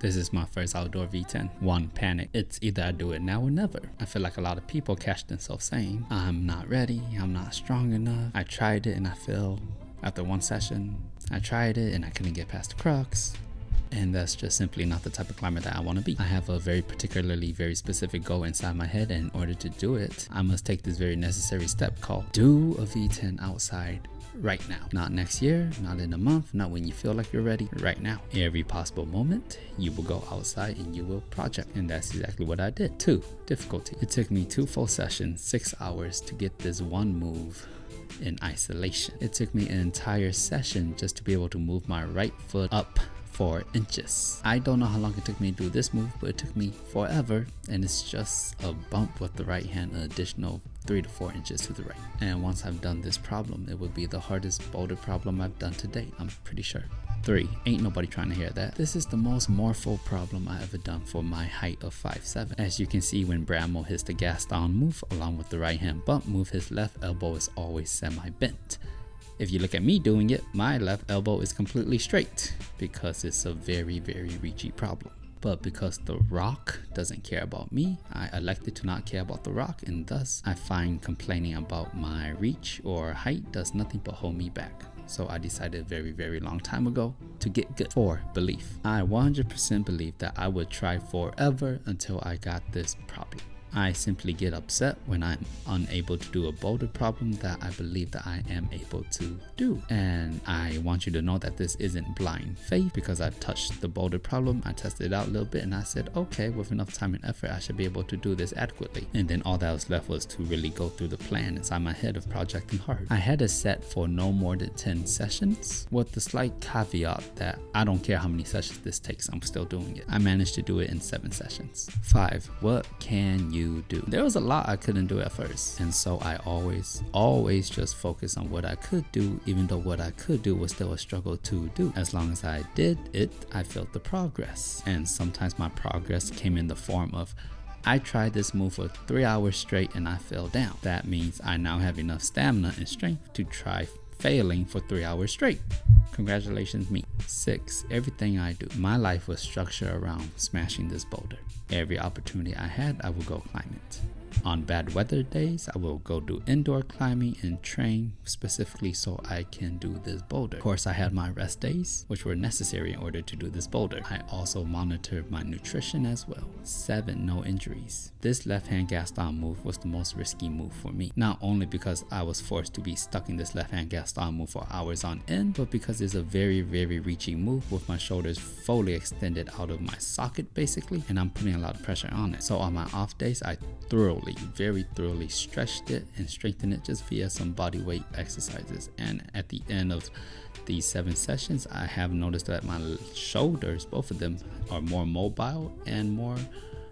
This is my first outdoor V10. One, panic. It's either I do it now or never. I feel like a lot of people catch themselves saying, I'm not ready, I'm not strong enough. I tried it and I failed after one session. I tried it and I couldn't get past the crux. And that's just simply not the type of climber that I want to be. I have a very specific goal inside my head, and in order to do it, I must take this very necessary step called do a V10 outside right now. Not next year, not in a month, not when you feel like you're ready, right now. Every possible moment, you will go outside and you will project. And that's exactly what I did. 2, difficulty. It took me 2 full sessions, 6 hours to get this one move in isolation. It took me an entire session just to be able to move my right foot up 4 inches. I don't know how long it took me to do this move, but it took me forever, and it's just a bump with the right hand, an additional 3 to 4 inches to the right. And once I've done this problem, it would be the hardest boulder problem I've done to date, I'm pretty sure. 3, ain't nobody trying to hear that. This is the most morpho problem I ever done for my height of 5'7". As you can see, when Bramel hits the gas down move along with the right hand bump move, his left elbow is always semi-bent. If you look at me doing it, my left elbow is completely straight because it's a very reachy problem. But because the rock doesn't care about me, I elected to not care about the rock, and thus I find complaining about my reach or height does nothing but hold me back. So I decided very long time ago to get good. 4, belief. I 100% believed that I would try forever until I got this problem. I simply get upset when I'm unable to do a boulder problem that I believe that I am able to do. And I want you to know that this isn't blind faith, because I touched the boulder problem, I tested it out a little bit, and I said, okay, with enough time and effort, I should be able to do this adequately. And then all that was left was to really go through the plan inside my head of projecting hard. I had it set for no more than 10 sessions, with the slight caveat that I don't care how many sessions this takes, I'm still doing it. I managed to do it in 7 sessions. 5, what can you do? There was a lot I couldn't do at first, and so I always just focus on what I could do, even though what I could do was still a struggle to do. As long as I did it, I felt the progress. And sometimes my progress came in the form of, I tried this move for 3 hours straight and I fell down. That means I now have enough stamina and strength to try failing for 3 hours straight. Congratulations me. 6, everything I do. My life was structured around smashing this boulder. Every opportunity I had, I would go climb it. On bad weather days, I will go do indoor climbing and train specifically so I can do this boulder. Of course, I had my rest days, which were necessary in order to do this boulder. I also monitored my nutrition as well. 7, no injuries. This left hand gas down move was the most risky move for me. Not only because I was forced to be stuck in this left hand gas down move for hours on end, but because it's a very reaching move with my shoulders fully extended out of my socket basically, and I'm putting a lot of pressure on it. So on my off days, I very thoroughly stretched it and strengthened it just via some body weight exercises. And at the end of these 7 sessions, I have noticed that my shoulders, both of them, are more mobile and more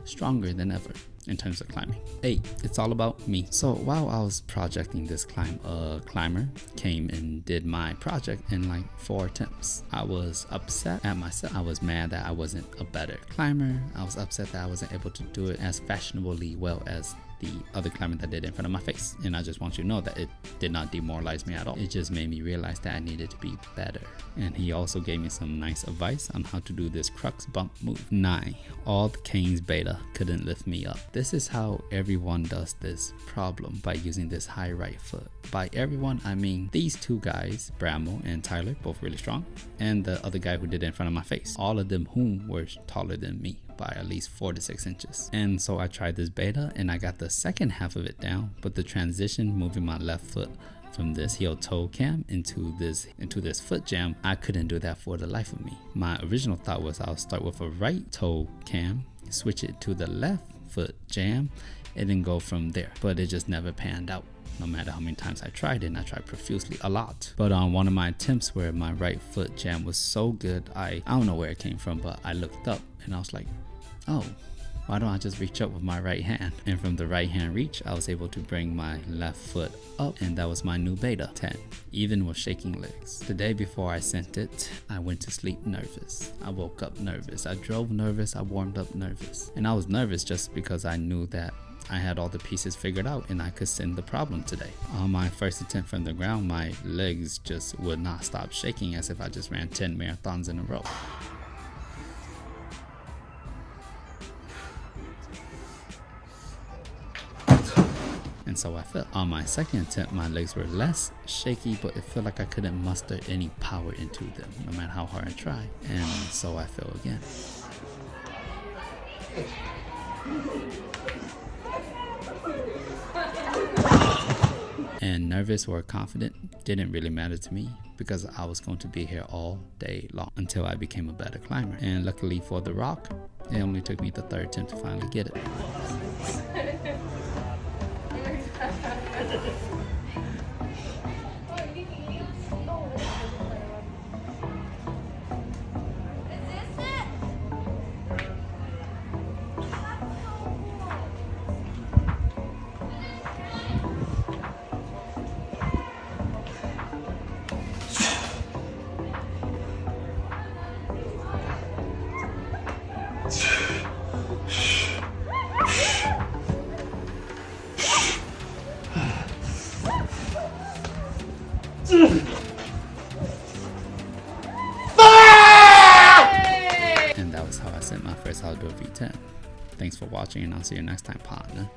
stronger than ever in terms of climbing. 8, it's all about me. So while I was projecting this climb, a climber came and did my project in like 4 attempts. I was upset at myself. I was mad that I wasn't a better climber. I was upset that I wasn't able to do it as fashionably well as the other climber that did it in front of my face. And I just want you to know that it did not demoralize me at all. It just made me realize that I needed to be better. And he also gave me some nice advice on how to do this crux bump move. 9, all the canes beta couldn't lift me up. This is how everyone does this problem, by using this high right foot. By everyone, I mean these 2 guys, Bramel and Tyler, both really strong, and the other guy who did it in front of my face. All of them whom were taller than me by at least 4 to 6 inches. And so I tried this beta and I got the second half of it down, but the transition moving my left foot from this heel toe cam into this foot jam, I couldn't do that for the life of me. My original thought was I'll start with a right toe cam, switch it to the left foot jam, and then go from there. But it just never panned out. No matter how many times I tried it, and I tried profusely a lot. But on one of my attempts where my right foot jam was so good, I don't know where it came from, but I looked up and I was like, oh, why don't I just reach up with my right hand? And from the right hand reach, I was able to bring my left foot up, and that was my new beta. 10, even with shaking legs. The day before I sent it, I went to sleep nervous. I woke up nervous. I drove nervous. I warmed up nervous. And I was nervous just because I knew that I had all the pieces figured out and I could send the problem today. On my first attempt from the ground, my legs just would not stop shaking as if I just ran 10 marathons in a row. and so I fell. On my second attempt, my legs were less shaky, but it felt like I couldn't muster any power into them, no matter how hard I tried, and so I fell again. And nervous or confident didn't really matter to me because I was going to be here all day long until I became a better climber. And luckily for the rock, it only took me the third attempt to finally get it. And that was how I sent my first outdoor V10. Thanks for watching, and I'll see you next time, partner.